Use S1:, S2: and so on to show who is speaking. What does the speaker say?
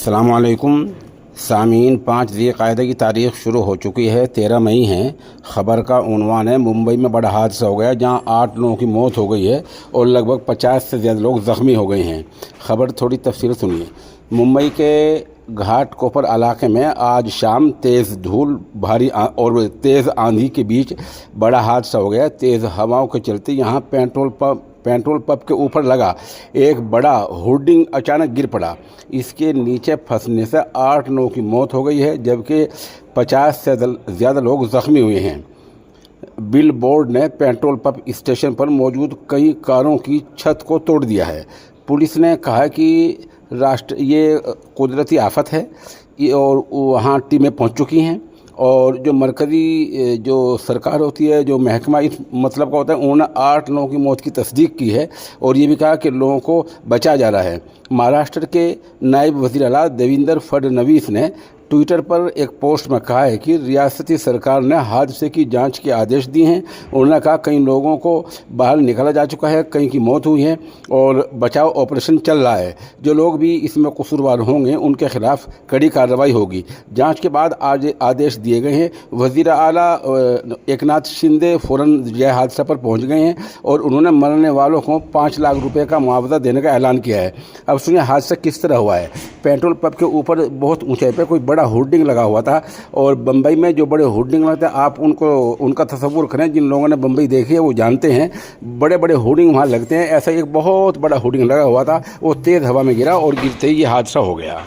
S1: अस्सलामुअलैकुम सामीन। 5 ज़िलक़ादा की तारीख़ शुरू हो चुकी है, 13 मई है। ख़बर का उन्वान है मुंबई में बड़ा हादसा हो गया जहां 8 लोगों की मौत हो गई है और लगभग 50 से ज़्यादा लोग ज़ख्मी हो गए हैं। ख़बर थोड़ी तफसील सुनिए। मुंबई के घाटकोपर इलाके में आज शाम तेज़ धूल भारी और तेज़ आंधी के बीच बड़ा हादसा हो गया। तेज़ हवाओं के चलते यहाँ पेट्रोल पंप के ऊपर लगा एक बड़ा होर्डिंग अचानक गिर पड़ा। इसके नीचे फंसने से 8 लोगों की मौत हो गई है जबकि 50 से ज़्यादा लोग ज़ख्मी हुए हैं। बिल बोर्ड ने पेट्रोल पंप स्टेशन पर मौजूद कई कारों की छत को तोड़ दिया है। पुलिस ने कहा कि ये कुदरती आफत है और वहाँ टीमें पहुँच चुकी हैं और जो मरकज़ी जो सरकार होती है, जो महकमा इस मतलब का होता है, उन्होंने 8 लोगों की मौत की तस्दीक की है और ये भी कहा कि लोगों को बचाया जा रहा है। महाराष्ट्र के नायब वज़ीर आला देवेंद्र फडणवीस ने ट्विटर पर एक पोस्ट में कहा है कि रियासती सरकार ने हादसे की जांच के आदेश दिए हैं। उन्होंने कहा कई लोगों को बाहर निकाला जा चुका है, कई की मौत हुई है और बचाव ऑपरेशन चल रहा है। जो लोग भी इसमें कसूरवार होंगे उनके खिलाफ कड़ी कार्रवाई होगी। जांच के बाद आज आदेश दिए गए हैं। वज़ीर आला एकनाथ शिंदे फ़ौरन यह हादसा पर पहुँच गए हैं और उन्होंने मरने वालों को 5 लाख रुपये का मुआवजा देने का ऐलान किया है। अब सुनिए हादसा किस तरह हुआ है। पेट्रोल पंप के ऊपर बहुत ऊंचाई पर कोई बड़ा होर्डिंग लगा हुआ था और बम्बई में जो बड़े होर्डिंग लगते हैं आप उनका तस्वुर करें। जिन लोगों ने बम्बई देखी है वो जानते हैं, बड़े बड़े होर्डिंग वहाँ लगते हैं। ऐसा एक बहुत बड़ा होर्डिंग लगा हुआ था, वो तेज़ हवा में गिरा और गिरते ही ये हादसा हो गया।